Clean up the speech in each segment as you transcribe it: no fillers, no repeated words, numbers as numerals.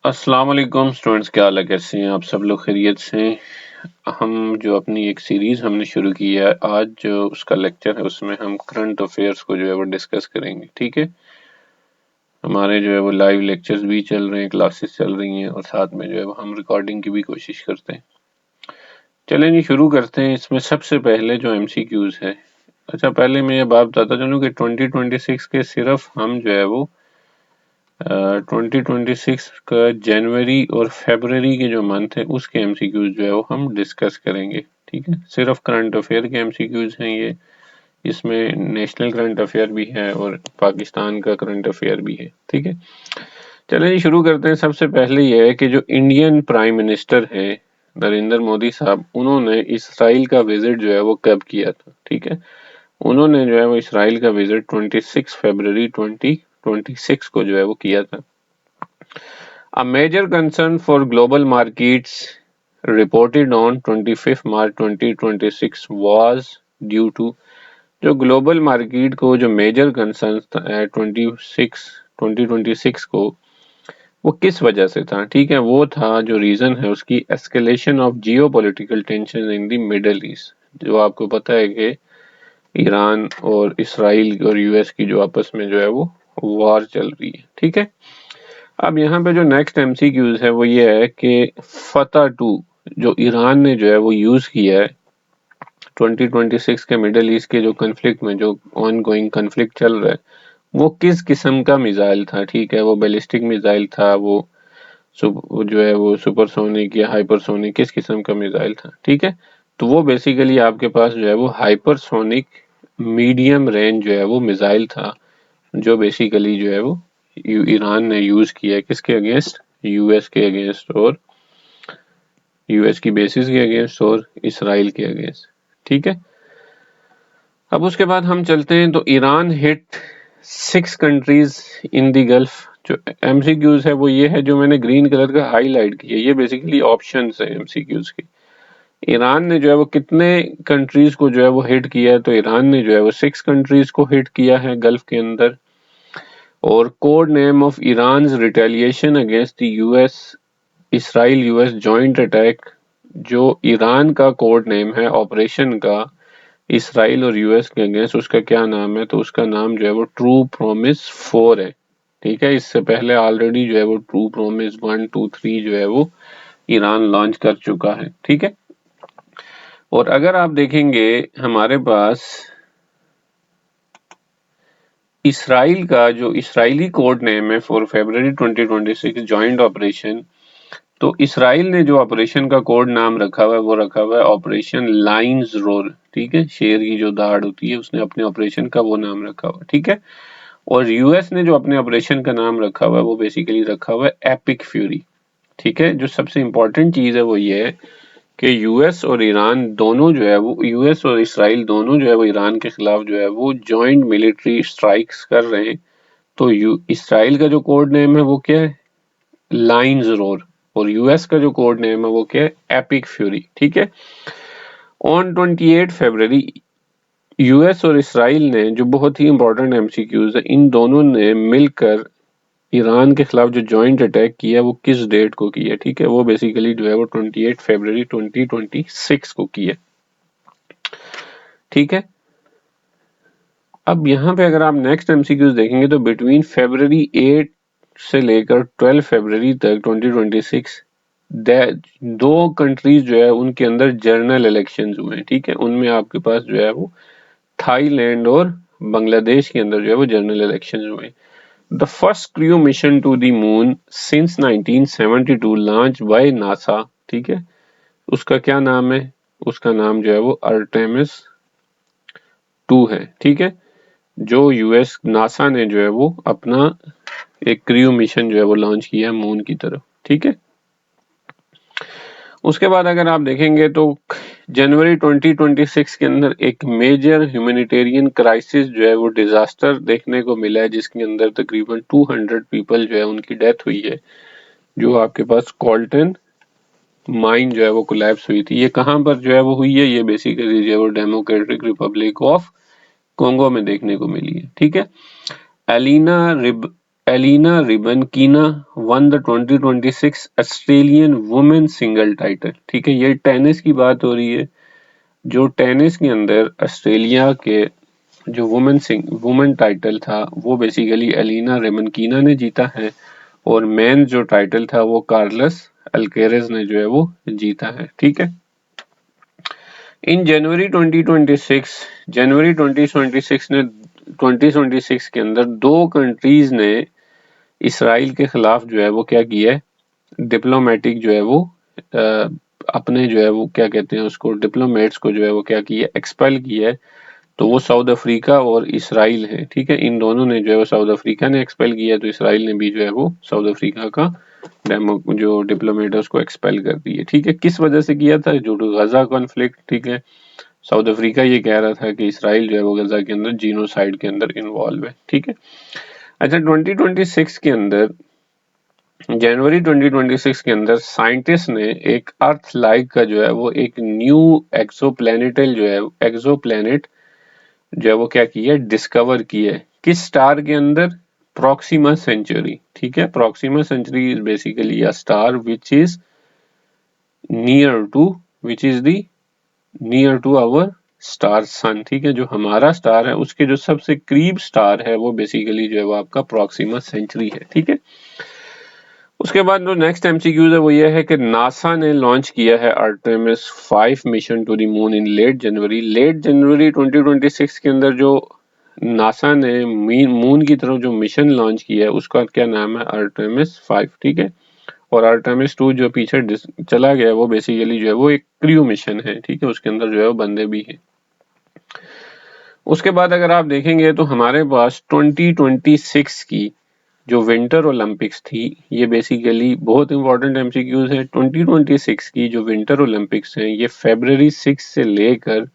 अस्सलाम वालेकुम स्टूडेंट्स, क्या हाल है, कैसे हैं आप सब लोग? खैरियत से? हम जो अपनी एक सीरीज हमने शुरू की है, आज जो उसका लेक्चर है उसमें हम करंट अफेयर्स को जो है वो डिस्कस करेंगे। ठीक है, हमारे जो है वो लाइव लेक्चर्स भी चल रहे हैं, क्लासेस चल रही हैं और साथ में जो है वो हम रिकॉर्डिंग की भी कोशिश करते हैं। चलें जी, शुरू करते हैं। इसमें सबसे पहले जो एमसीक्यूज है, अच्छा पहले मैं ये बात बताता चलूँ कि 2026 के सिर्फ हम जो है वो 2026 का जनवरी और फरवरी के जो मंथ है उसके एमसीक्यूज जो है वो हम डिस्कस करेंगे। ठीक है, सिर्फ करंट अफेयर के एमसीक्यूज हैं ये। इसमें नेशनल करंट अफेयर भी है और पाकिस्तान का करंट अफेयर भी है। ठीक है, चलिए शुरू करते हैं। सबसे पहले ये है कि जो इंडियन प्राइम मिनिस्टर है नरेंद्र मोदी साहब, उन्होंने इसराइल का विजिट जो है वो कब किया था? ठीक है, उन्होंने जो है वो इसराइल का विजिट 26 फरवरी 2026 को जो है वो किया था। A major concern for global markets reported on 25 March 2026 was due to जो ग्लोबल मार्केट को जो मेजर कंसर्न है 2026 को, वो किस वजह से था? ठीक है, वो था जो रीजन है उसकी escalation of geopolitical tension in the middle east. जो आपको पता है कि ईरान और इसराइल और यूएस की जो आपस में जो है वो वॉर चल रही है। ठीक है, अब यहाँ पे जो नेक्स्ट एमसीक्यूज है वो ये है कि फतह 2 जो ईरान ने जो है वो यूज किया है 2026 के मिडल ईस्ट के जो कन्फ्लिक्ट में, जो ऑन गोइंग कन्फ्लिक्ट चल रहा है, वो किस किस्म का मिसाइल था? ठीक है, वो बैलिस्टिक मिसाइल था, वो जो है वो सुपरसोनिक या हाइपरसोनिक, किस किस्म का मिसाइल था? ठीक है, तो वो बेसिकली आपके पास जो है वो हाइपरसोनिक मीडियम रेंज जो है वो मिसाइल था, जो बेसिकली जो है वो ईरान ने यूज किया है किसके अगेंस्ट? यूएस के अगेंस्ट और यूएस की बेसिस के अगेंस्ट और इसराइल के अगेंस्ट। ठीक है, अब उसके बाद हम चलते हैं तो Iran hit 6 countries in the gulf. जो एमसीक्यूज है वो ये है, जो मैंने ग्रीन कलर का हाईलाइट किया, ये बेसिकली ऑप्शंस है एमसीक्यूज के। ईरान ने जो है वो कितने कंट्रीज को जो है वो हिट किया है? तो ईरान ने जो है वो 6 कंट्रीज को हिट किया है गल्फ के अंदर। और code name of Iran retaliation against the US Israel US joint attack, जो ईरान का कोड नेम है ऑपरेशन का इसराइल और यूएस के अगेंस्ट, उसका क्या नाम है? तो उसका नाम जो है वो ट्रू प्रॉमिस 4 है। ठीक है, इससे पहले ऑलरेडी जो है वो ट्रू प्रॉमिस 1, 2, 3 जो है वो ईरान लॉन्च कर चुका है। ठीक है, और अगर आप देखेंगे हमारे पास इसराइल का जो इसराइली कोड नेम है फॉर फरवरी 2026 जॉइंट ऑपरेशन, तो इसराइल ने जो ऑपरेशन का कोड नाम रखा हुआ है वो रखा हुआ है ऑपरेशन लाइन्स रोर। ठीक है, शेर की जो दाढ़ होती है, उसने अपने ऑपरेशन का वो नाम रखा हुआ है। ठीक है, और यूएस ने जो अपने ऑपरेशन का नाम रखा हुआ है वो बेसिकली रखा हुआ है एपिक फ्यूरी। ठीक है, जो सबसे इंपॉर्टेंट चीज है वो ये है कि यूएस और ईरान दोनों जो है वो, यूएस और इसराइल दोनों जो है वो ईरान के खिलाफ जो है वो जॉइंट मिलिट्री स्ट्राइक्स कर रहे हैं। तो इसराइल का जो कोड नेम है वो क्या है? Lines roar. और यूएस का जो कोड नेम है वो क्या है? Epic fury. ठीक है, ऑन 28 फरवरी यूएस और इसराइल ने, जो बहुत ही इंपॉर्टेंट एमसीक्यूज है, इन दोनों ने मिलकर ईरान के खिलाफ जो जॉइंट अटैक किया वो किस डेट को किया? ठीक है, वो बेसिकली जो है वो 28 फरवरी 2026 को किया। ठीक है, अब यहाँ पे अगर आप नेक्स्ट एमसीक्यूज देखेंगे तो बिटवीन फरवरी 8 से लेकर 12 फरवरी तक 2026 दो कंट्रीज जो है उनके अंदर जनरल इलेक्शंस हुए हैं। ठीक है, उनमें आपके पास जो है वो थाईलैंड और बांग्लादेश के अंदर जो है वो जनरल इलेक्शंस हुए। The first crew mission to the moon since 1972 launch by NASA. ठीक है, उसका क्या नाम है? उसका नाम जो है वो आर्टेमिस 2 है। ठीक है, जो यूएस नासा ने जो है वो अपना एक क्रू मिशन जो है वो लॉन्च किया मून की तरफ। ठीक है, उसके बाद अगर आप देखेंगे तो जनवरी 2026 के अंदर एक मेजर ह्यूमैनिटेरियन क्राइसिस जो है वो डिजास्टर देखने को मिला है, जिसके अंदर तकरीबन 200 पीपल जो है उनकी डेथ हुई है। जो आपके पास कॉल्टन माइन जो है वो कोलैप्स हुई थी। ये कहाँ पर जो है वो हुई है? ये बेसिकली जो है वो डेमोक्रेटिक रिपब्लिक ऑफ कोंगो में देखने को मिली है। ठीक है, Elena Elena Rybakina won the 2026 Australian women single title. ठीक है, ये टेनिस की बात हो रही है। जो टेनिस के अंदर ऑस्ट्रेलिया के जो वुमेन टाइटल था वो बेसिकली एलिना रिबनकीना ने जीता है, और मेन जो टाइटल था वो कार्लस अल्केरेज ने जो है वो जीता है। ठीक है, इन जनवरी 2026 के अंदर दो कंट्रीज ने इसराइल के खिलाफ जो है वो क्या किया है, डिप्लोमेटिक जो है वो अपने जो है वो क्या कहते हैं उसको, डिप्लोमेट्स को जो है वो क्या किया, एक्सपेल किया है। तो वो साउथ अफ्रीका और इसराइल है। ठीक है, इन दोनों ने जो है वो साउथ अफ्रीका ने एक्सपेल किया, तो इसराइल ने भी जो है वो साउथ अफ्रीका का जो डिप्लोमेट है उसको एक्सपेल कर दिए। ठीक है, किस वजह से किया था, जो गजा कॉन्फ्लिक्ट। ठीक है, साउथ अफ्रीका ये कह रहा था कि इसराइल जो है वो गजा के अंदर जीनोसाइड के अंदर इन्वॉल्व है। ठीक है, अच्छा 2026 के अंदर, जनवरी 2026 के अंदर साइंटिस्ट ने एक अर्थ लाइक का जो है वो एक न्यू एक्सोप्लैनेटल जो है एक्सोप्लैनेट जो है वो क्या किया, डिस्कवर किया है। किस स्टार के अंदर, प्रॉक्सिमा सेंचुरी। ठीक है, Proxima Centauri is basically a star which is near to which is the near to our star sun. ठीक है, जो हमारा स्टार है उसके जो सबसे करीब स्टार है वो बेसिकली जो है वो आपका प्रॉक्सिमा सेंचुरी है। ठीक है, उसके बाद जो नेक्स्ट एमसीक्यूज है वो ये है कि नासा ने लॉन्च किया है Artemis 5 mission to the moon in late January 2026 के अंदर जो नासा ने मून की तरफ जो मिशन लॉन्च किया है उसका क्या नाम है, आर्टेमिस 5। ठीक है, और आर्टेमिस 2 जो पीछे चला गया वो बेसिकली जो है वो एक क्रू मिशन है। ठीक है, उसके अंदर जो है वो बंदे भी हैं। उसके बाद अगर आप देखेंगे तो हमारे पास 2026 की जो विंटर ओलंपिक्स थी, ये बेसिकली बहुत इंपॉर्टेंट एमसीक्यूज है। 2026 की जो विंटर ओलंपिक्स हैं ये फरवरी 6 से लेकर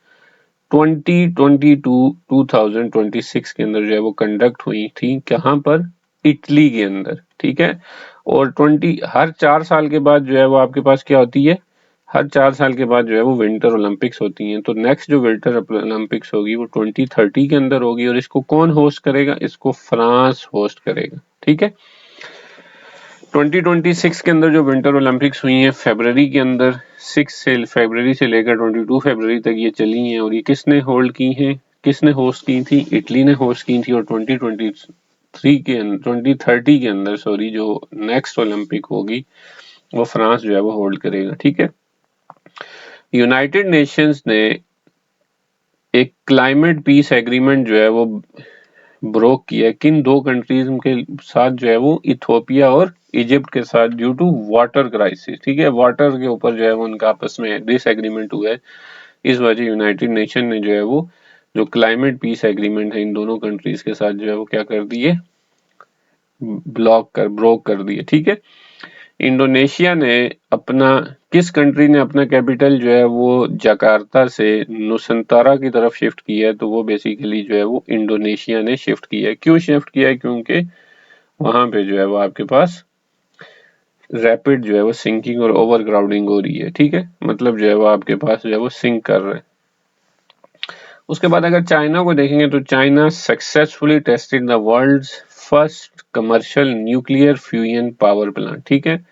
2026 के अंदर जो है वो कंडक्ट हुई थी। कहाँ पर, इटली के अंदर। ठीक है, और हर 4 साल के बाद जो है वो आपके पास क्या होती है, हर 4 साल के बाद जो है वो विंटर ओलंपिक्स होती हैं। तो नेक्स्ट जो विंटर ओलंपिक्स होगी वो 2030 के अंदर होगी, और इसको कौन होस्ट करेगा, इसको फ्रांस होस्ट करेगा। ठीक है, 2026 के अंदर जो विंटर ओलंपिक्स हुई हैं फरवरी के अंदर, 6 से फरवरी से लेकर 22 फरवरी तक ये चली हैं, और ये किसने होल्ड की हैं, किसने होस्ट की थी, इटली ने होस्ट की थी। और 2030 के अंदर सॉरी जो नेक्स्ट ओलंपिक होगी वो फ्रांस जो है वो होल्ड करेगा। ठीक है, यूनाइटेड नेशंस ने एक क्लाइमेट पीस एग्रीमेंट जो है वो ब्रोक किया, किन दो कंट्रीज के साथ जो है वो, इथोपिया और इजिप्ट के साथ, ड्यू टू वाटर क्राइसिस। ठीक है, वाटर के ऊपर जो है वो उनका आपस में डिसएग्रीमेंट हुआ है। इस वजह यूनाइटेड नेशन ने जो है वो जो क्लाइमेट पीस एग्रीमेंट है इन दोनों कंट्रीज के साथ जो है वो क्या कर दिए, ब्रोक कर दिए। ठीक है, इंडोनेशिया ने अपना, किस कंट्री ने अपना कैपिटल जो है वो जकार्ता से नुसंतारा की तरफ शिफ्ट किया है, तो वो बेसिकली जो है वो इंडोनेशिया ने शिफ्ट किया है। क्यों शिफ्ट किया है, क्योंकि वहां पे जो है वो आपके पास रैपिड जो है वो सिंकिंग और ओवर क्राउडिंग हो रही है। ठीक है, मतलब जो है वो आपके पास जो है वो सिंक कर रहे हैं। उसके बाद अगर चाइना को देखेंगे तो China successfully tested the world's first commercial nuclear fusion power plant. ठीक है,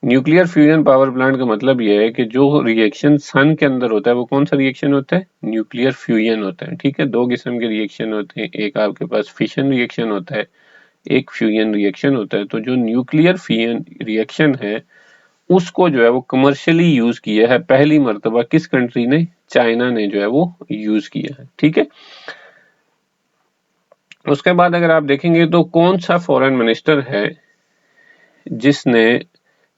न्यूक्लियर फ्यूजन पावर प्लांट का मतलब यह है कि जो रिएक्शन सन के अंदर होता है वो कौन सा रिएक्शन होता है, न्यूक्लियर फ्यूजन होता है। ठीक है, दो किस्म के रिएक्शन होते हैं, एक आपके पास फिशन रिएक्शन होता है, एक फ्यूजन रिएक्शन होता है। तो जो न्यूक्लियर फ्यूजन रिएक्शन है उसको जो है वो कमर्शियली यूज किया है पहली मर्तबा, किस कंट्री ने, चाइना ने जो है वो यूज किया है। ठीक है, उसके बाद अगर आप देखेंगे तो कौन सा फॉरेन मिनिस्टर है जिसने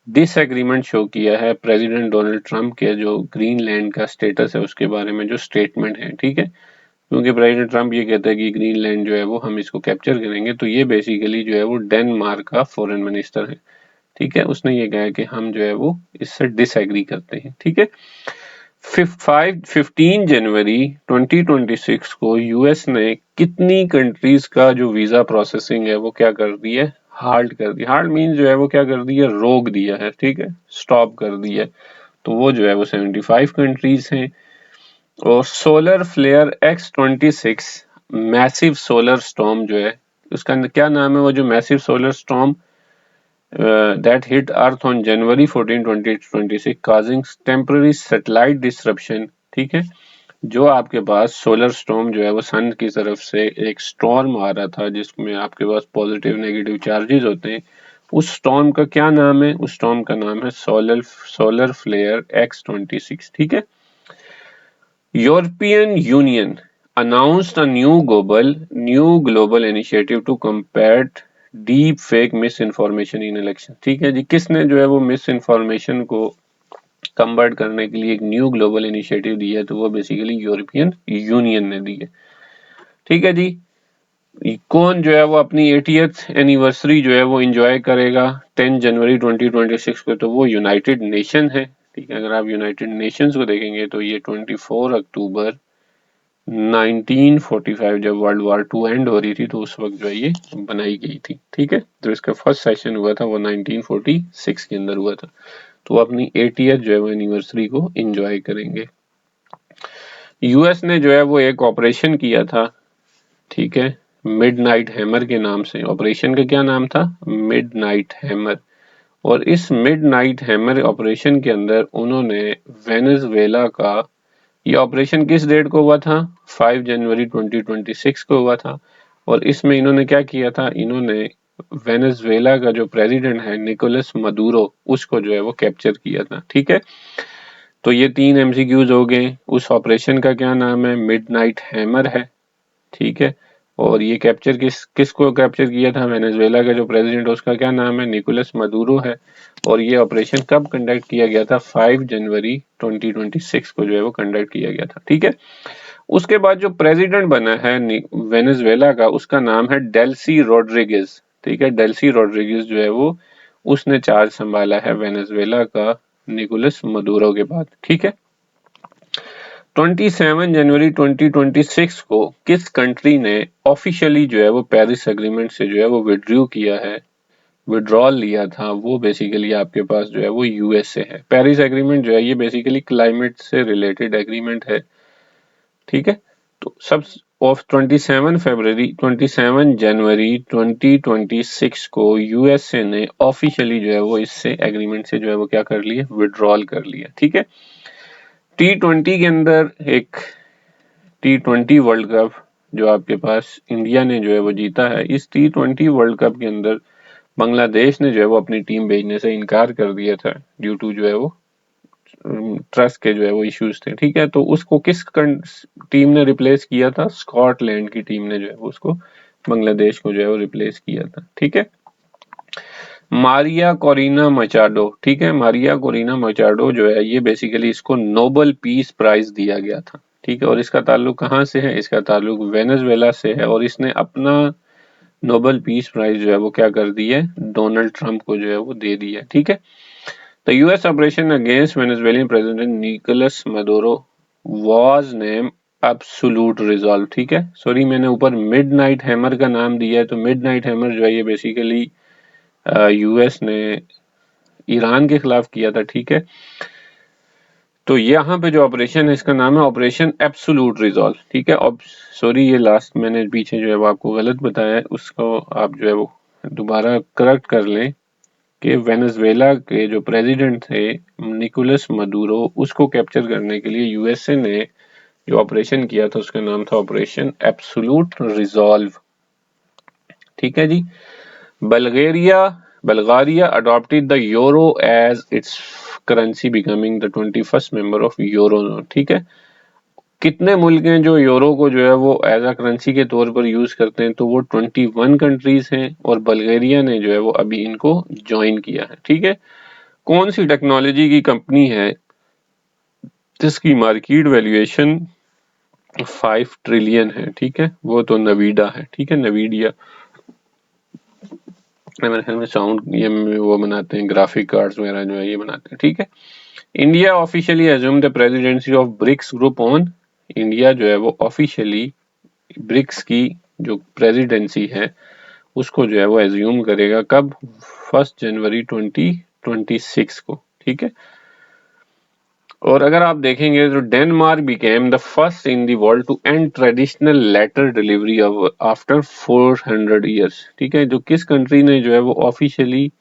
डिसएग्रीमेंट शो किया है प्रेसिडेंट डोनाल्ड ट्रंप के जो ग्रीनलैंड का स्टेटस है उसके बारे में जो स्टेटमेंट है। ठीक है, क्योंकि प्रेसिडेंट ट्रंप ये कहता है कि ग्रीनलैंड जो है वो हम इसको कैप्चर करेंगे, तो ये बेसिकली जो है वो डेनमार्क का फॉरेन मिनिस्टर है। ठीक है, उसने ये कहा कि हम जो है वो इससे डिसएग्री करते हैं। ठीक है, 15 जनवरी 2026 को यूएस ने कितनी कंट्रीज का जो वीजा प्रोसेसिंग है वो क्या कर दी है, हाल्ट कर दी। हाल्ट मीन जो है वो क्या कर दिया, रोक दिया है। ठीक है, स्टॉप कर दिया है। तो वो जो है वो 75 कंट्रीज हैं। और solar flare X26 massive solar storm जो है उसका क्या नाम है, वो जो massive solar storm that hit Earth on January 14, 2026 causing temporary satellite disruption, ठीक है। जो आपके पास सोलर स्टॉर्म जो है वो सन की तरफ से एक स्टॉर्म आ रहा था जिसमें आपके पास पॉजिटिव नेगेटिव चार्जेस होते हैं, उस स्टॉर्म का क्या नाम है, उस स्टॉर्म का नाम है सोलर फ्लेयर X26, ठीक है। European union announced a new global initiative to combat deep fake miss information in election, ठीक है जी। किसने जो है वो मिस इन्फॉर्मेशन को कम्बैट करने के लिए एक न्यू ग्लोबल इनिशिएटिव दी है, तो वो बेसिकली यूरोपियन यूनियन ने दी है, ठीक है जी। कौन जो है वो अपनी 80th एनिवर्सरी जो है वो एंजॉय करेगा 10 जनवरी 2026 को, तो वो यूनाइटेड नेशन है, ठीक है। अगर आप यूनाइटेड नेशंस को देखेंगे तो ये 24 अक्टूबर 1945 जब वर्ल्ड वॉर 2 एंड हो रही थी तो उस वक्त जो है ये बनाई गई थी, ठीक है। तो इसका फर्स्ट सेशन हुआ था वो 1946 के अंदर हुआ था, तो अपनी 80th जो है वो एनिवर्सरी को एंजॉय करेंगे। यूएस ने जो है वो एक ऑपरेशन किया था, ठीक है, मिडनाइट हैमर के नाम से। ऑपरेशन का क्या नाम था, मिडनाइट हैमर। और इस मिडनाइट हैमर ऑपरेशन के अंदर उन्होंने वेनेजुएला का, ये ऑपरेशन किस डेट को हुआ था, 5 जनवरी 2026 को हुआ था। और इसमें इन्होंने क्या किया था, इन्होंने वेनेजुएला का जो प्रेसिडेंट है निकोलस मदुरो, उसको जो है वो कैप्चर किया था, ठीक है। तो ये 3 एमसीक्यूज हो गए। उस ऑपरेशन का क्या नाम है, मिडनाइट हैमर है, ठीक है। और ये कैप्चर किसको कैप्चर किया था, वेनेजुएला का जो प्रेसिडेंट है उसका क्या नाम है, निकोलस मदुरो है। और ये ऑपरेशन कब कंडक्ट किया गया था, 5 जनवरी 2026 को जो है वो कंडक्ट किया गया था, ठीक है। उसके बाद जो प्रेसिडेंट बना है वेनेजुएला का, उसका नाम है डेल्सी रोड्रिगेज, ठीक है। डेल्सी रोड्रिगेज जो है वो उसने चार्ज संभाला है वेनेजुएला का निकोलस मदुरो के बाद, ठीक है। 27 जनवरी 2026 को किस कंट्री ने ऑफिशियली जो है वो पेरिस एग्रीमेंट से जो है वो विड्रॉ किया है, विड्रॉल लिया था, वो बेसिकली आपके पास जो है वो यूएसए है। पेरिस एग्रीमेंट जो है ये बेसिकली क्लाइमेट से रिलेटेड एग्रीमेंट है, ठीक है। तो सब ऑफ 27 जनवरी 2026 को यूएसए ने ऑफिशियली जो है वो इससे एग्रीमेंट से जो है वो क्या कर लिया, विड्रॉल कर लिया, ठीक है। T20 के अंदर एक T20 वर्ल्ड कप जो आपके पास इंडिया ने जो है वो जीता है। इस T20 वर्ल्ड कप के अंदर बांग्लादेश ने जो है वो अपनी टीम भेजने से इनकार कर दिया था ड्यू टू जो है वो ट्रस्ट के जो है वो इश्यूज थे, ठीक है। तो उसको किस टीम ने रिप्लेस किया था, स्कॉटलैंड की टीम ने जो है उसको बांग्लादेश को जो है वो रिप्लेस किया था, ठीक है। मारिया कोरिना मचाडो, ठीक है, मारिया कोरिना मचाडो जो है ये बेसिकली इसको नोबेल पीस प्राइज दिया गया था, ठीक है। और इसका ताल्लुक कहाँ से है, इसका ताल्लुक वेनेजुएला से है। और इसने अपना नोबेल पीस प्राइज जो है वो क्या कर दी है, डोनाल्ड ट्रंप को जो है वो दे दिया, ठीक है। The US operation against Venezuelan President Nicolas Maduro was named Absolute Resolve, ठीक है। सॉरी मैंने ऊपर मिडनाइट हैमर का नाम दिया है, तो मिडनाइट हैमर जो है ये बेसिकली यूएस ने ईरान के खिलाफ किया था, ठीक है। तो यहाँ पे जो ऑपरेशन है इसका नाम है ऑपरेशन एब्सोल्यूट रिजॉल्व, ठीक है। अब सॉरी ये लास्ट मैंने पीछे जो है वो आपको गलत बताया है, उसको आप जो है वो दोबारा करेक्ट कर लें कि वेनेजुएला के जो प्रेसिडेंट थे निकोलस मदुरो, उसको कैप्चर करने के लिए यूएसए ने जो ऑपरेशन किया था उसका नाम था ऑपरेशन एब्सोल्यूट रिजॉल्व, ठीक है जी। Bulgaria adopted the euro as its currency becoming the 21st member of eurozone, ठीक है। कितने मुल्क हैं जो यूरो को जो है वो एज अ करेंसी के तौर पर यूज करते हैं, तो वो 21 कंट्रीज हैं और बल्गारिया ने जो है वो अभी इनको ज्वाइन किया है, ठीक है। कौन सी टेक्नोलॉजी की कंपनी है जिसकी मार्केट वैल्यूएशन 5 ट्रिलियन है, ठीक है, वो तो नवीडा है, ठीक है। नवीडिया मेरे ख्याल में साउंड ये वो बनाते हैं, ग्राफिक कार्ड्स वगैरह जो है ये बनाते हैं, ठीक है। India officially assume the presidency of BRICS group on, India जो है वो ऑफिशियली ब्रिक्स की जो प्रेसिडेंसी है उसको जो है वो एज्यूम करेगा कब, 1 जनवरी 2026 को, ठीक है। और अगर आप देखेंगे तो Denmark became the first in the world to end traditional letter delivery of after 400 years. ठीक है, जो किस कंट्री ने जो है वो ऑफिशियली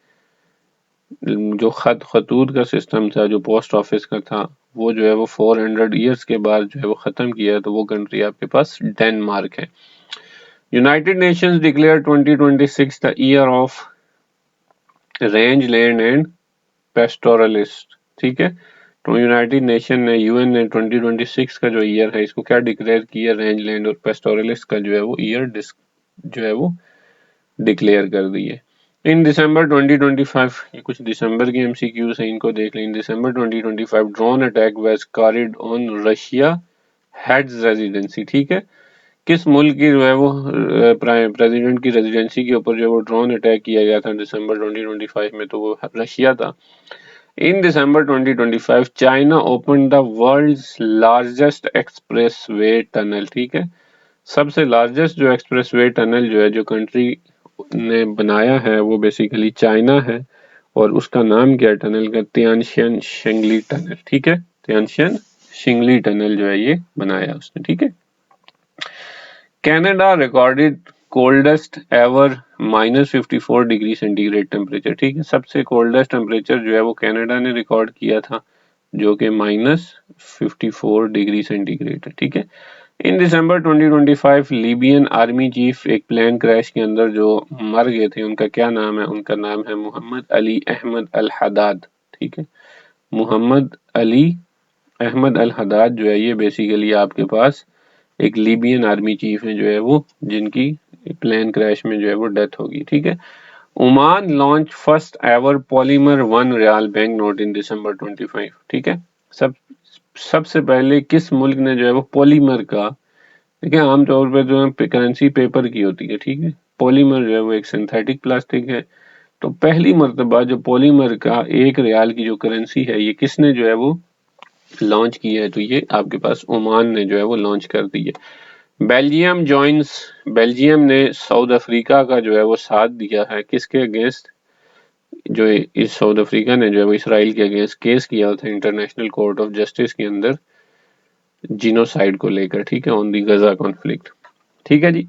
जो खतूत का सिस्टम था, जो पोस्ट ऑफिस का था, वो जो है वो 400 ईयर्स के बाद जो है वो खत्म किया, तो वो कंट्री आपके पास डेनमार्क है। United Nations declare 2026 the year of range land and pastoralist. ठीक है, तो यूनाइटेड नेशन ने, यूएन ने 2026 का जो ईयर है इसको क्या डिक्लेयर किया, रेंज लैंड और पेस्टोरलिस्ट का जो है वो ईयर जो है वो डिक्लेयर कर दिए। इन दिसंबर 2025, ये कुछ दिसंबर की एमसीक्यूज हैं, इनको देख लें। इन December 2025 drone attack was carried on Russia heads residency. ठीक है, किस मुल्क की जो है वो प्रेसिडेंट की रेजिडेंसी के ऊपर जो है वो ड्रोन अटैक किया गया था दिसंबर 2025 में, तो वो रशिया था। In December 2025 China open the world's largest expressway tunnel. ठीक है, सबसे लार्जेस्ट जो एक्सप्रेसवे टनल जो है, जो कंट्री ने बनाया है, वो बेसिकली चाइना है। और उसका नाम क्या है टनल का, तियानशियन शिंगली टनल। ठीक है, तियानशियन शिंगली टनल जो है ये बनाया उसने। ठीक है, Canada recorded coldest ever -54 degree centigrade temperature. ठीक है, सबसे कोल्डेस्ट टेम्परेचर जो है वो कनाडा ने रिकॉर्ड किया था, जो कि -54 डिग्री सेंटीग्रेड है। ठीक है, इन दिसंबर 2025 लीबियन आर्मी चीफ एक प्लेन क्रैश के अंदर जो मर गए थे, उनका क्या नाम है, उनका नाम है मोहम्मद अली अहमद अल हदाद। ठीक है, मोहम्मद अली अहमद अल हदाद जो है ये बेसिकली आपके पास एक लीबियन आर्मी चीफ है जो है वो, जिनकी प्लेन क्रैश में जो है वो डेथ होगी। ठीक है, Oman launch first ever polymer 1 rial bank note in December 25। ठीक है, सबसे पहले किस मुल्क ने जो है वो पॉलीमर का, देखिए आमतौर पर जो है करेंसी पेपर की होती है, ठीक है, पॉलीमर जो है वो एक सिंथेटिक प्लास्टिक है। तो पहली मर्तबा जो पॉलीमर का 1 रियाल की जो करेंसी है, ये किसने जो है वो लॉन्च की है, तो ये आपके पास ओमान ने जो है वो लॉन्च कर दी है। बेल्जियम ने साउथ अफ्रीका का जो है वो साथ दिया है, किसके अगेंस्ट, जो इस साउथ अफ्रीका ने जो है वो इसराइल के अगेंस्ट केस किया था इंटरनेशनल कोर्ट ऑफ जस्टिस के अंदर जिनोसाइड को लेकर। ठीक है, ऑन दी गजा कॉन्फ्लिक्ट। ठीक है जी,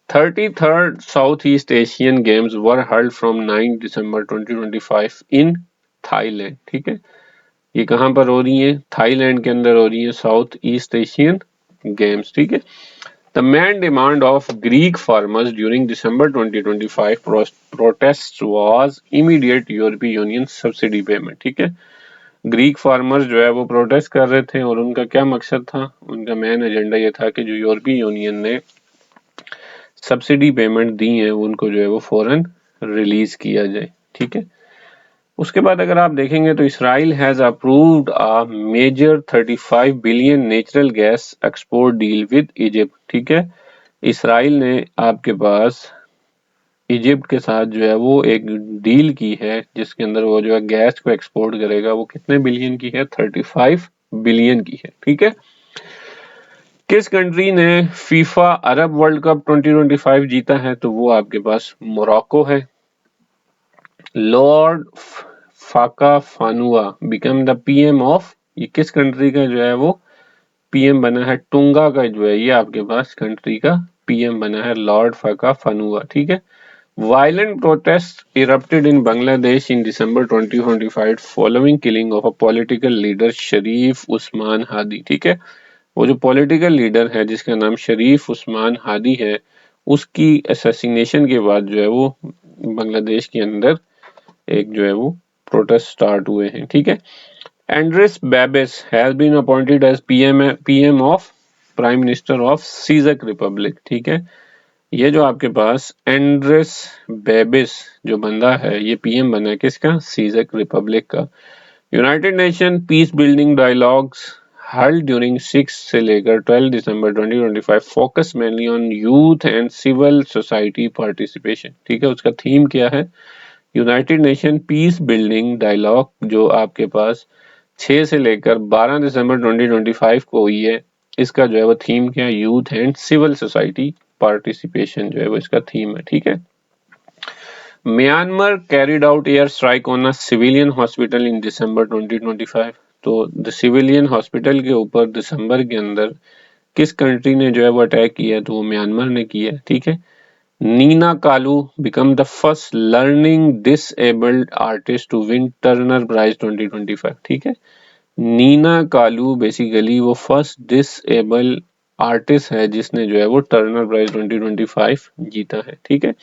33rd south east Asian games were held from 9 December 2025 in Thailand. ठीक है, ये कहां पर हो रही है, थाईलैंड के अंदर हो रही है साउथ ईस्ट एशियन गेम्स। ठीक है, The main demand of Greek farmers during December 2025 protests was immediate European Union subsidy payment। ठीक है, ग्रीक फार्मर्स जो है वो प्रोटेस्ट कर रहे थे, और उनका क्या मकसद था, उनका मेन एजेंडा ये था कि जो यूरोपीय यूनियन ने सब्सिडी पेमेंट दी है उनको जो है वो फौरन रिलीज किया जाए। ठीक है, उसके बाद अगर आप देखेंगे तो Israel has approved a major 35 billion natural gas export deal with Egypt. ठीक है, इसराइल ने आपके पास इजिप्ट के साथ जो है वो एक डील की है, जिसके अंदर वो जो है गैस को एक्सपोर्ट करेगा, वो कितने बिलियन की है, 35 बिलियन की है। ठीक है, किस कंट्री ने फीफा अरब वर्ल्ड कप 2025 जीता है, तो वो आपके पास मोरक्को है। लॉर्ड फाका फानुआ बिकम द पीएम ऑफ, ये किस कंट्री का जो है वो पीएम बना है, टोंगा का जो है ये आपके पास कंट्री का पीएम बना है लॉर्ड फाका फानुआ। ठीक है, violent protest erupted in Bangladesh in December 2025 following killing of a political leader Sharif Osman Hadi. ठीक है, वो जो पॉलिटिकल लीडर है जिसका नाम शरीफ उस्मान हादी है, उसकी असैसिनेशन के बाद जो है वो बांग्लादेश के अंदर एक जो है वो प्रोटेस्ट स्टार्ट हुए हैं। ठीक है, Andrej Babis has been appointed as PM of prime minister of सीजक रिपब्लिक। ठीक है, ये जो आपके पास एंड्रिस बेबिस जो बंदा है, ये पीएम बना है किसका, सीजक रिपब्लिक का। United Nation peace building dialogues held during 6 से लेकर 12 दिसंबर 2025 focus mainly on youth and civil society participation. ठीक है, उसका थीम क्या है, United Nation peace building dialogue जो आपके पास 6 से लेकर 12 दिसंबर 2025 को हुई है, इसका जो है वो थीम क्या है, youth and civil society participation जो है वो इसका थीम है। ठीक है, Myanmar carried out air strike on a civilian hospital in December 2025। तो द सिविलियन हॉस्पिटल के ऊपर दिसंबर के अंदर किस कंट्री ने जो है वो अटैक किया, तो वो म्यांमार ने किया, ठीक है। Neena Kalu became the first learning disabled artist to win Turner prize 2025, ठीक है। नीना कालू बेसिकली वो फर्स्ट डिसेबल आर्टिस्ट है जिसने जो है वो टर्नर प्राइज 2025 जीता है, ठीक है।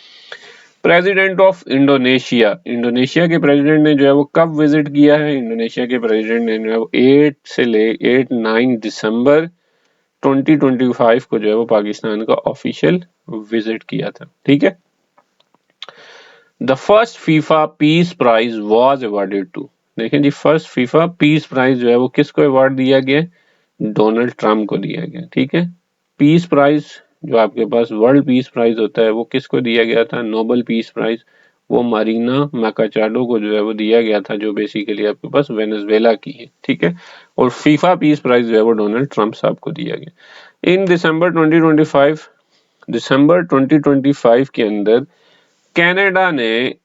प्रेसिडेंट ऑफ इंडोनेशिया, इंडोनेशिया के प्रेसिडेंट ने जो है वो कब विजिट किया है, इंडोनेशिया के प्रेसिडेंट ने जो है वो 8 दिसंबर 2025 को जो है वो पाकिस्तान का ऑफिशियल विजिट किया था, ठीक है। The first FIFA peace prize was awarded to, देखें जी, फर्स्ट फीफा पीस प्राइज जो है वो किसको अवार्ड दिया गया, डोनाल्ड ट्रम्प को दिया गया, ठीक है। पीस प्राइज जो आपके पास वर्ल्ड पीस प्राइज होता है वो किसको दिया गया था, नोबेल पीस प्राइज, वो मारीना मैकाचाडो को जो है वो दिया गया था, जो बेसिकली आपके पास वेनेजुएला की है, ठीक है। और फीफा पीस प्राइज जो है वो डोनाल्ड ट्रम्प साहब को दिया गया। इन दिसंबर 2025 के अंदर कनाडा ने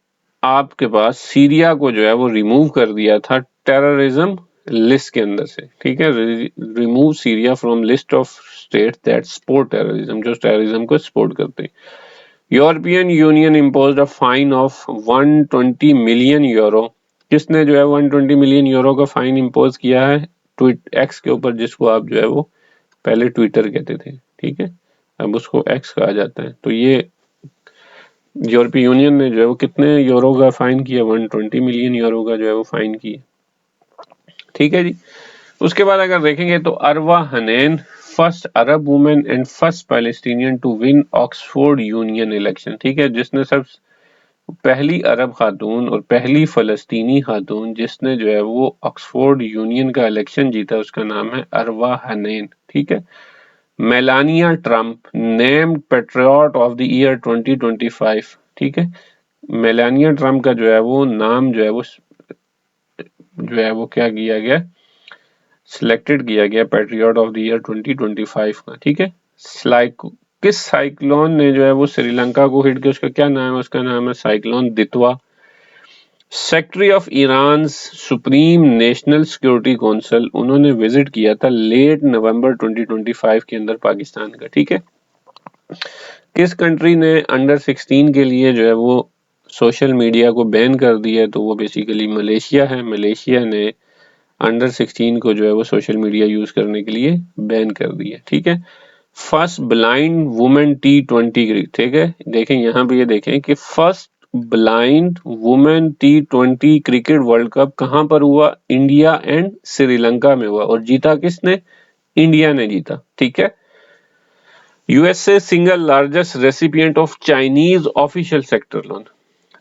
आपके पास सीरिया को जो है वो रिमूव कर दिया था टेररिज्म लिस्ट के अंदर से, ठीक है। Remove Syria from list of states that support terrorism, जो टेररिज्म को सपोर्ट करते हैं। European union imposed a fine of 120 million euro, किसने जो है 120 मिलियन यूरो का फाइन इम्पोज किया है, ट्वीट एक्स के ऊपर, जिसको आप जो है वो पहले ट्विटर कहते थे, ठीक है, अब उसको एक्स कहा जाता है। तो ये यूरोपीय यूनियन ने जो है वो कितने यूरो का फाइन किया, 120 मिलियन यूरो का जो है वो फाइन किया, ठीक है जी। उसके बाद अगर देखेंगे तो Arwa Hanain first Arab women and first Palestinian to win Oxford Union election, ठीक है, जिसने सब पहली अरब खातून और पहली फलस्तीनी खातून जिसने जो है वो ऑक्सफोर्ड यूनियन का इलेक्शन जीता, उसका नाम है अरवा हनैन, ठीक है। Melania Trump named patriot of the year 2025, ठीक है। मेलानिया ट्रम्प का जो है वो नाम जो है वो क्या किया गया, सिलेक्टेड किया गया पेट्रियट ऑफ द ईयर 2025 का, ठीक है। किस साइक्लोन ने जो है वो श्रीलंका को हिट किया, उसका क्या नाम है, उसका नाम है cyclone Ditwah. Secretary of Iran supreme national security council, उन्होंने विजिट किया था लेट नवंबर 2025 के अंदर पाकिस्तान का, ठीक है। किस कंट्री ने अंडर 16 के लिए जो है वो सोशल मीडिया को बैन कर दिया है, तो वो बेसिकली मलेशिया है। मलेशिया ने अंडर 16 को जो है वो सोशल मीडिया यूज करने के लिए बैन कर दिया, ठीक है। फर्स्ट ब्लाइंड वुमेन T20, ठीक है, देखें यहाँ पे ये देखें कि first blind women T20 cricket world cup कहाँ पर हुआ, इंडिया एंड श्रीलंका में हुआ, और जीता किसने, इंडिया ने जीता, ठीक है। USA single largest recipient of Chinese official sector loan,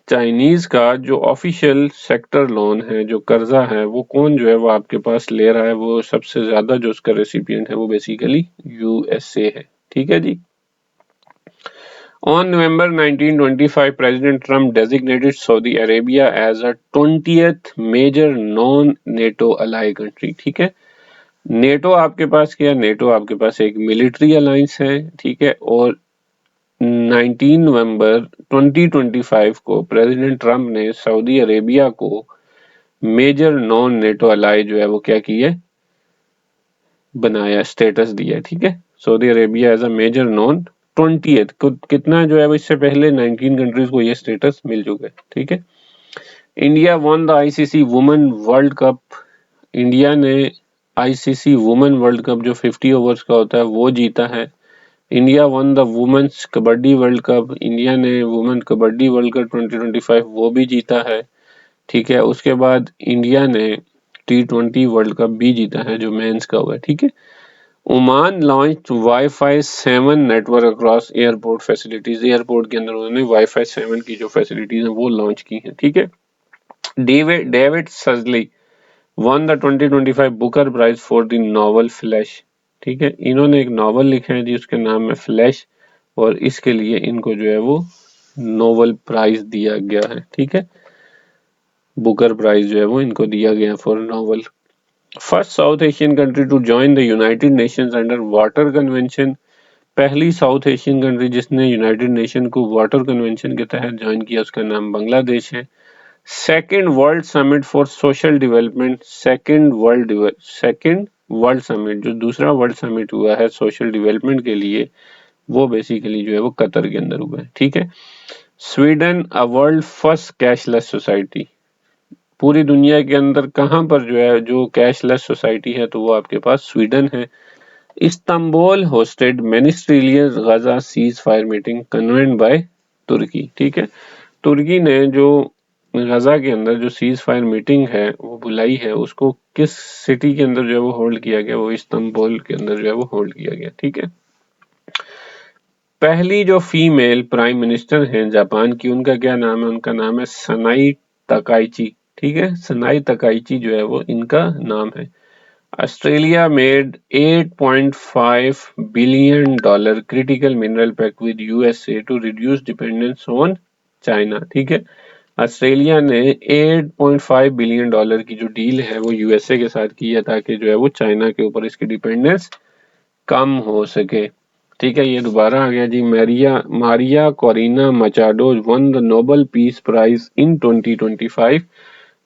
Chinese का जो ऑफिशियल सेक्टर लोन है, जो कर्जा है, वो कौन जो है वो आपके पास ले रहा है, वो सबसे ज्यादा जो उसका रेसिपिएंट है वो बेसिकली यूएसए है, ठीक है जी। On November 1925, President Trump designated Saudi Arabia as a 20th major non-NATO ally country, ठीक है। नेटो आपके पास क्या, नेटो आपके पास एक मिलिट्री अलायंस है, ठीक है। और 19 नवंबर 2025 को प्रेसिडेंट ट्रम्प ने सऊदी अरेबिया को मेजर नॉन नेटो अलाई जो है वो क्या किया, बनाया, स्टेटस दिया, ठीक है। Saudi Arabia as a major non 20th कितना जो है वो इससे पहले 19 कंट्रीज को ये स्टेटस मिल चुका है, ठीक है। India won the ICC women world cup, India ने आईसीसी वुमेन वर्ल्ड कप जो 50 ओवर्स का होता है वो जीता है। India won the women's kabaddi world cup, India ने वुमेन कबड्डी वर्ल्ड कप 2025 वो भी जीता है, ठीक है। उसके बाद इंडिया ने T20 वर्ल्ड कप भी जीता है जो मेंस का हुआ है, ठीक है। Oman launch wifi 7 network across airport facilities, airport के अंदर उन्होंने वाईफाई 7 की जो फैसिलिटीज हैं वो लॉन्च की हैं, ठीक है। David Szalay won the 2025 Booker prize for the novel Flesh, ठीक है। इन्होंने एक नॉवल लिखा है जी, उसके नाम है फ्लैश, और इसके लिए इनको जो है वो नोबेल प्राइज दिया गया है, ठीक है। बुकर प्राइज जो है वो इनको दिया गया for novel. First South Asian country to join the United Nations under water convention, पहली साउथ एशियन कंट्री जिसने यूनाइटेड नेशन को वाटर कन्वेंशन के तहत ज्वाइन किया, उसका नाम बांग्लादेश है। Second world summit for social development, second world summit, जो दूसरा वर्ल्ड समिट हुआ है सोशल डेवलपमेंट के लिए, वो बेसिकली जो है वो कतर के अंदर हुआ है। ठीक है। Sweden, a world first cashless society, पूरी दुनिया के अंदर कहां पर जो है जो कैशलेस सोसाइटी है, तो वो आपके पास स्वीडन है। Istanbul hosted ministerial Gaza ceasefire meeting convened by Turkey. ठीक है। तुर्की ने जो गजा के अंदर जो सीज फायर मीटिंग है वो बुलाई है, उसको किस सिटी के अंदर जो है वो होल्ड किया गया, वो इस्तांबुल के अंदर जो है वो होल्ड किया गया। ठीक है। पहली जो फीमेल प्राइम मिनिस्टर हैं जापान की, उनका क्या नाम है? उनका नाम है सनाई तकाइची। ठीक है। सनाई तकाइची जो है वो इनका नाम है। Australia made $8.5 billion critical mineral pact with USA to reduce dependence on China. ठीक है। ऑस्ट्रेलिया ने $8.5 बिलियन की जो डील है वो यूएसए के साथ की है, ताकि जो है वो चाइना के ऊपर इसकी डिपेंडेंस कम हो सके। ठीक है। ये दोबारा आ गया जी। Maria Corina Machado won the Nobel peace prize in 2025।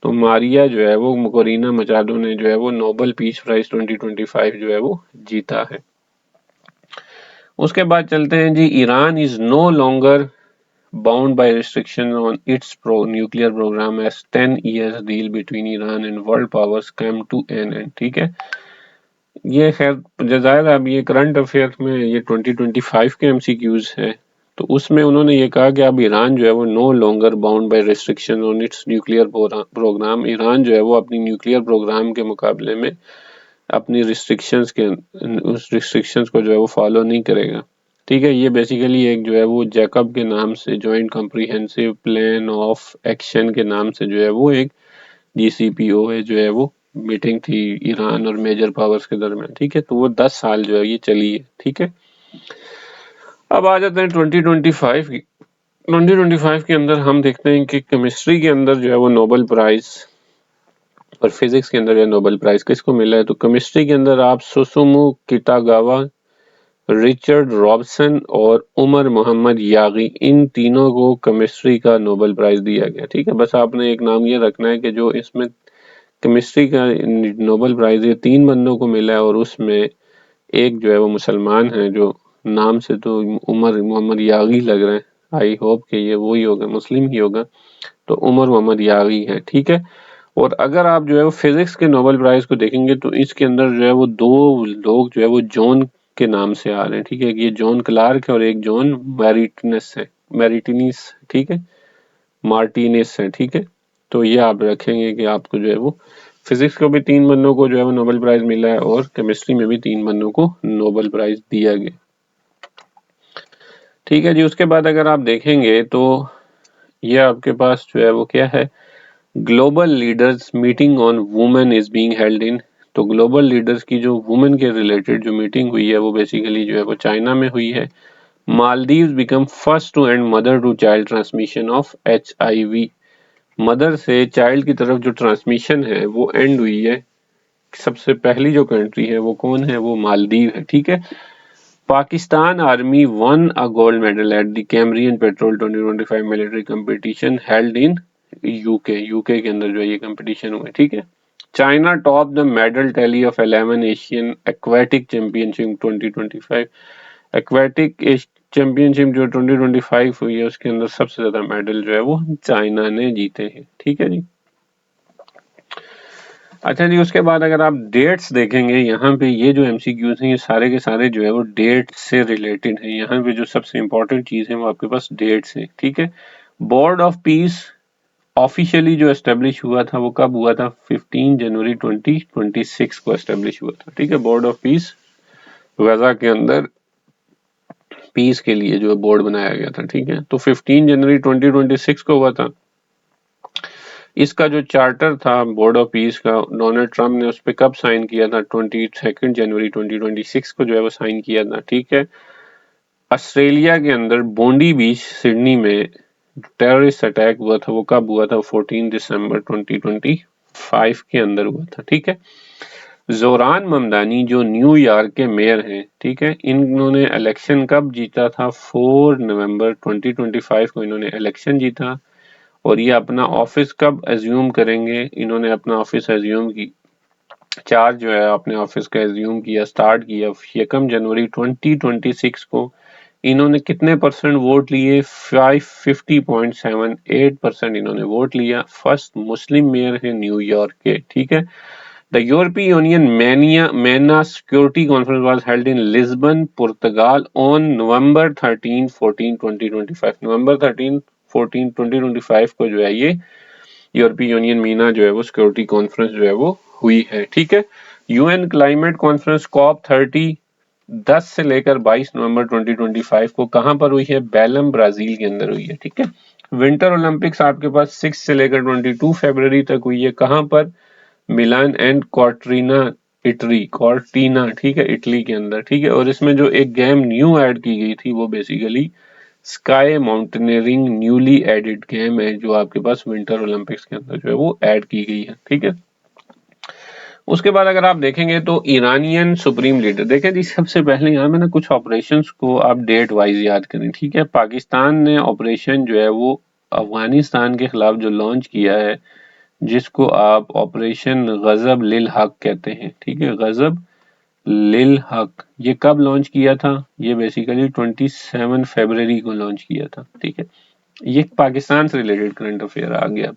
तो मारिया जो है वो कोरिना मचाडो ने जो है वो नोबेल पीस प्राइज 2025 जो है वो जीता है। उसके बाद चलते हैं जी। Iran is no longer bound by restriction on its nuclear program as 10 years deal between Iran and world powers came to an end। ठीक है। ये खैर जाहिर है अब ये करंट अफेयर में ये 2025 के एमसीक्यूज है, तो उसमें उन्होंने ये कहा कि अब ईरान जो है वो no longer bound by restriction on its nuclear program. Iran जो है वो अपनी न्यूक्लियर प्रोग्राम के मुकाबले में अपनी उस रिस्ट्रिक्शंस को जो है वो फॉलो नहीं करेगा। ठीक है। ये बेसिकली एक जो है वो जैकब के नाम से, joint comprehensive plan of action के नाम से जो है वो एक जीसीपीओए जो है वो मीटिंग थी ईरान और मेजर पावर्स के दरमियान। ठीक है। तो वो 10 साल जो है ये चली है। ठीक है। अब आ जाते हैं 2025 की। 2025 के अंदर हम देखते हैं कि केमिस्ट्री के अंदर जो है वो नोबेल प्राइज और फिजिक्स के अंदर जो नोबेल प्राइज किसको मिला है? तो केमिस्ट्री के अंदर आप सुसुमु किटागावा, रिचर्ड रॉबसन और उमर मोहम्मद यागी, इन तीनों को केमिस्ट्री का नोबेल प्राइज दिया गया। ठीक है। बस आपने एक नाम ये रखना है कि जो इसमें केमिस्ट्री का नोबेल प्राइज ये 3 बंदों को मिला है, और उसमें एक जो है वो मुसलमान है, जो नाम से तो उमर मोहम्मद यागी लग रहा है। आई होप कि ये वही होगा, मुस्लिम ही होगा। तो उमर मोहम्मद यागी है। ठीक है। और अगर आप जो है वो फिजिक्स के नोबेल प्राइज को देखेंगे तो इसके अंदर जो है वो 2 लोग जो है वो जॉन के नाम से आ रहे हैं। ठीक है। ये जॉन क्लार्क है और एक जॉन मैरिटिनिस। ठीक है। मार्टिनेस है। ठीक है। तो ये आप रखेंगे कि आपको जो है वो फिजिक्स को भी 3 बंदों को जो है वो नोबेल प्राइज मिला है, और केमिस्ट्री में भी 3 बंदों को नोबेल प्राइज दिया गया। ठीक है जी। उसके बाद अगर आप देखेंगे तो ये आपके पास जो है वो क्या है? Global leaders meeting on women is being held in. तो ग्लोबल लीडर्स की जो वुमेन के रिलेटेड जो मीटिंग हुई है वो बेसिकली जो है वो चाइना में हुई है। Maldives became first to end mother to child transmission of HIV। Mother से चाइल्ड की तरफ जो ट्रांसमिशन है वो एंड हुई है। सबसे पहली जो कंट्री है वो कौन है? वो मालदीव है। ठीक है। Pakistan army one a gold medal at the Cambrian petrol 2025 military competition held in UK के अंदर जो है ये कंपटीशन हुआ है। ठीक है। China top the medal tally of 11 Asian aquatic championship 2025। Aquatic championship जो 2025 हुई है उसके अंदर सबसे ज्यादा मेडल जो है वो चाइना ने जीते हैं। ठीक है जी। अच्छा जी। उसके बाद अगर आप डेट्स देखेंगे, यहाँ पे ये जो एमसीक्यूज हैं ये सारे के सारे जो है वो डेट से रिलेटेड है। यहाँ पे जो सबसे इंपॉर्टेंट चीज है वो आपके पास डेट्स है। ठीक है। बोर्ड ऑफ पीस ऑफिशियली जो एस्टेब्लिश हुआ था वो कब हुआ था? 15 जनवरी 2026 को एस्टेब्लिश हुआ था। ठीक है। बोर्ड ऑफ पीस गजा के अंदर पीस के लिए जो बोर्ड बनाया गया था। ठीक है। तो 15 जनवरी 2026 को हुआ था। इसका जो चार्टर था बोर्ड ऑफ पीस का, डोनाल्ड ट्रंप ने उस पर कब साइन किया था? 22 जनवरी 2026 को जो है वो साइन किया था। ठीक है। ऑस्ट्रेलिया के अंदर बोंडी बीच सिडनी में टेररिस्ट अटैक हुआ था, वो कब हुआ था? 14 दिसंबर 2025 के अंदर हुआ था। ठीक है। जोरान ममदानी जो न्यूयॉर्क के मेयर हैं, ठीक है, इन्होंने इलेक्शन कब जीता था? 4 नवंबर 2025 को इन्होंने इलेक्शन जीता, और ये अपना ऑफिस कब एज्यूम करेंगे, इन्होंने अपना ऑफिस एज्यूम की चार्ज जो है अपने ऑफिस का एज्यूम किया, स्टार्ट किया 1 जनवरी 2026 को। इन्होंने कितने परसेंट वोट लिए? 550.78% इन्होंने वोट लिया। फर्स्ट मुस्लिम मेयर है न्यूयॉर्क के, ठीक है। The European union MENA security conference was held in Lisbon, Portugal on November 13, 14, 2025। नवंबर 13, 14, 2025 को जो है ये यूरोपीय यूनियन मीना जो है वो सिक्योरिटी कॉन्फ्रेंस जो है वो हुई है, ठीक है। यूएन क्लाइमेट कॉन्फ्रेंस COP30 10 से लेकर 22 नवंबर 2025 को कहां पर हुई है? बेलम ब्राजील के अंदर हुई है, ठीक है। विंटर ओलंपिक्स आपके पास 6 से लेकर 22 फरवरी तक हुई है, कहां पर? मिलान एंड कॉर्टिना, ठीक है, इटली के अंदर, ठीक है। और इसमें जो एक गेम न्यू ऐड की गई थी वो basically ski mountaineering newly added game है, जो आपके पास विंटर ओलंपिक्स के अंदर जो है वो ऐड की गई है, ठीक है। उसके बाद अगर आप देखेंगे तो ईरानियन सुप्रीम लीडर, देखें जी, सबसे पहले यहाँ में ना कुछ ऑपरेशंस को आप डेट वाइज याद करें, ठीक है। पाकिस्तान ने ऑपरेशन जो है वो अफगानिस्तान के खिलाफ जो लॉन्च किया है, जिसको आप ऑपरेशन गजब लिल हक कहते हैं, ठीक है, गजब लिल हक। ये कब लॉन्च किया था? ये बेसिकली 27 फरवरी को लॉन्च किया था, ठीक है। ये पाकिस्तान से रिलेटेड करंट अफेयर आ गया।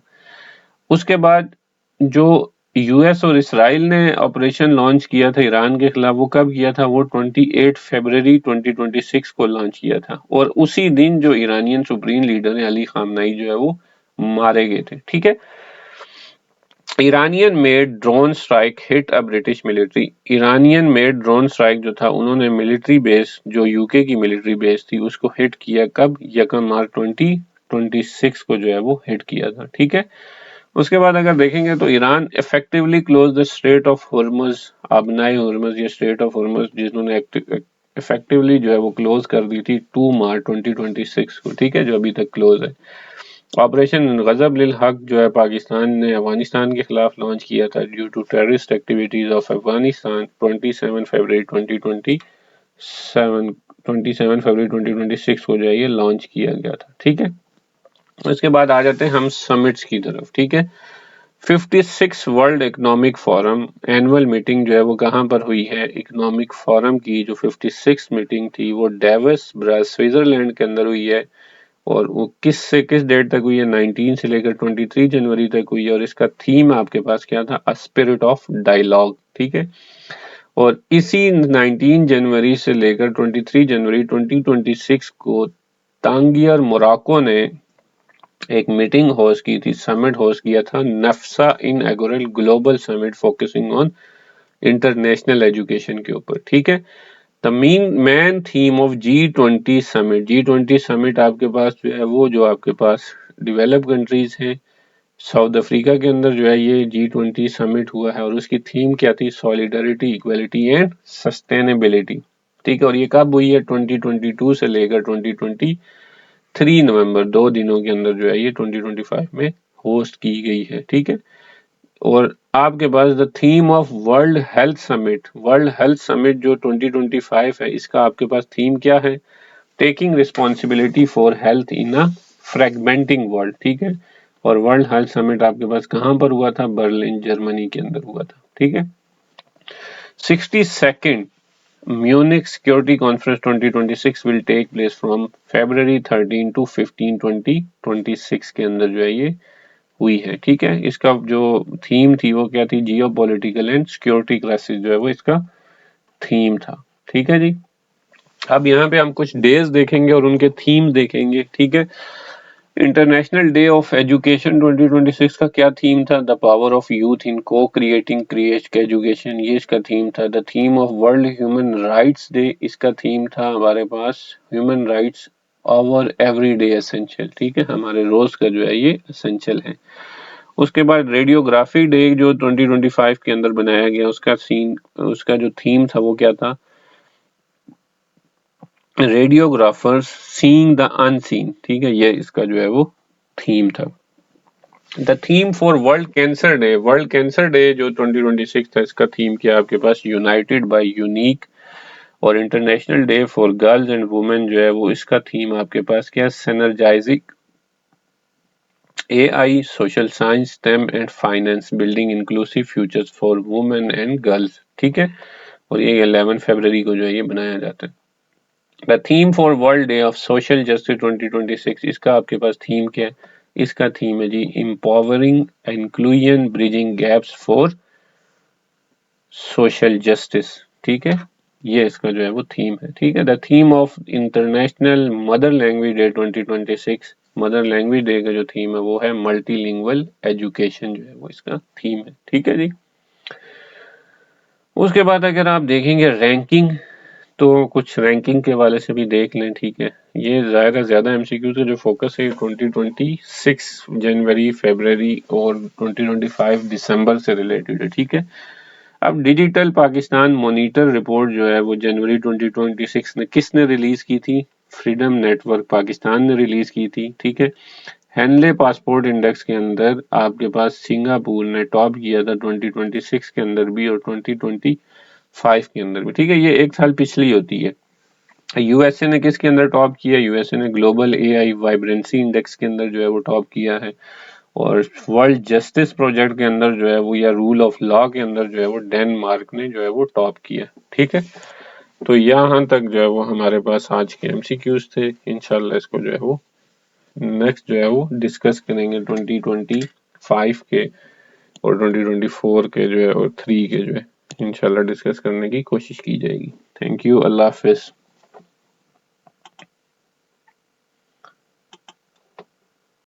उसके बाद जो यूएस और इसराइल ने ऑपरेशन लॉन्च किया था ईरान के खिलाफ, वो कब किया था? वो 28 फरवरी 2026 को लॉन्च किया था। और उसी दिन जो ईरानियन सुप्रीम लीडर है अली खामनाई जो है वो मारे गए थे, ठीक है। Iranian made drone strike hit a British military. Iranian made drone strike जो था, उन्होंने मिलिट्री बेस जो यूके की मिलिट्री बेस थी उसको हिट किया। कब? 1 मार्च 2026 को जो है वो हिट किया था, ठीक है। उसके बाद अगर देखेंगे तो Iran effectively close the strait of Hormuz, आबनाई हुर्मुज, ये स्ट्रेट ऑफ हुर्मुज जिन्होंने इफेक्टिवली जो है वो क्लोज कर दी थी 2 मार्च 2026 को, ठीक है, जो अभी तक क्लोज है। ऑपरेशन गजब लिल हक जो है पाकिस्तान ने अफगानिस्तान के खिलाफ लॉन्च किया था due to terrorist activities of Afghanistan 27 फरवरी 2026 को जो है ये लॉन्च किया गया था, ठीक है। उसके बाद आ जाते हैं हम समिट्स की तरफ, ठीक है। 56 world economic forum annual meeting जो है वो कहां पर हुई है? इकोनॉमिक फोरम की जो 56 मीटिंग थी वो डेवस स्विट्जरलैंड के अंदर हुई है। और वो किस से किस डेट तक हुई है? 19 से लेकर 23 जनवरी तक हुई है। और इसका थीम आपके पास क्या था? अ स्पिरिट ऑफ डायलॉग, ठीक है। और इसी 19 जनवरी से लेकर 23 जनवरी 2026 को तांगियर मोरक्को ने एक मीटिंग होस्ट की थी, समिट होस्ट किया था, NAFSA inaugural global summit focusing on international education के ऊपर, ठीक है। The main theme of G20 summit, G20 summit आपके पास जो है वो जो आपके पास डेवलप कंट्रीज हैं, साउथ अफ्रीका के अंदर जो है ये G20 समिट हुआ है। और उसकी थीम क्या थी? सॉलिडरिटी, इक्वलिटी एंड सस्टेनेबिलिटी, ठीक है। और ये कब हुई है? 2022 से लेकर 2023 नवंबर, 2 दिनों के अंदर जो है ये 2025 में होस्ट की गई है, ठीक है। और आपके पास the theme of world health summit, world health summit जो 2025 है, इसका आपके पास थीम क्या है? Taking responsibility for health in a fragmenting world, ठीक है। और वर्ल्ड हेल्थ समिट आपके पास कहां पर हुआ था? बर्लिन जर्मनी के अंदर हुआ था, ठीक है। 62nd Munich security conference 2026 will take place from February 13 to 15 2026 के अंदर जो है ये हुई है, ठीक है। इसका जो थीम थी वो क्या थी? जियो पॉलिटिकल एंड सिक्योरिटी क्राइसिस जो है वो इसका थीम था, ठीक है जी। अब यहाँ पे हम कुछ डेज देखेंगे और उनके थीम देखेंगे, ठीक है। इंटरनेशनल डे ऑफ एजुकेशन 2026 का क्या थीम था? The power of youth in co-creating create education, ये इसका थीम था। The theme of world human rights day, इसका थीम था हमारे पास human rights our everyday essential, ठीक है, हमारे रोज का जो है ये एसेंशियल है। उसके बाद रेडियोग्राफी डे जो 2025 के अंदर बनाया गया, उसका जो थीम था वो क्या था? रेडियोग्राफर्स सीइंग द अनसीन, ठीक है, ये इसका जो है वो थीम था। The theme for world cancer day, world cancer day जो 2026 था, इसका थीम क्या आपके पास? United by unique. और international day for girls and women जो है वो इसका थीम आपके पास क्या? Synergising AI, social science, STEM and finance, building inclusive futures for women and girls. ठीक है, और ये 11 फरवरी को जो है ये बनाया जाता है। The theme for world day of social justice 2026, इसका आपके पास थीम क्या है? इसका थीम है जी empowering inclusion bridging gaps for social justice. ठीक है, ये इसका जो है वो थीम है। ठीक है, the theme of international mother language day 2026, mother language day का जो थीम है वो है मल्टीलिंगुअल एजुकेशन, जो है वो इसका थीम है। ठीक है जी, उसके बाद अगर आप देखेंगे रैंकिंग, तो कुछ रैंकिंग के वाले से भी देख लें। ठीक है, ये ज्यादा एमसीक्यू से जो फोकस है 2026 जनवरी, फरवरी और 2025 दिसंबर से रिलेटेड है। ठीक है, अब डिजिटल पाकिस्तान मॉनिटर रिपोर्ट जो है वो जनवरी 2026 में किसने रिलीज की थी? फ्रीडम नेटवर्क पाकिस्तान ने रिलीज की थी। ठीक है, हेनले पासपोर्ट इंडेक्स के अंदर आपके पास सिंगापुर ने टॉप किया था 2026 के अंदर भी और 2025 के अंदर भी। ठीक है, ये एक साल पिछली होती है। यूएसए ने किसके अंदर टॉप किया? यूएसए ने ग्लोबल एआई वाइब्रेंसी इंडेक्स के अंदर जो है वो टॉप किया है, और वर्ल्ड जस्टिस प्रोजेक्ट के अंदर जो है वो, या रूल ऑफ लॉ के अंदर जो है वो डेनमार्क ने जो है वो टॉप किया। ठीक है, तो यहाँ तक जो है वो हमारे पास आज के एमसीक्यूज थे। इंशाल्लाह इसको जो है वो नेक्स्ट जो है वो डिस्कस करेंगे 2025 के और 2024 के जो है और 3 के जो है इंशाल्लाह डिस्कस करने की कोशिश की जाएगी। Thank you, Allah Hafiz.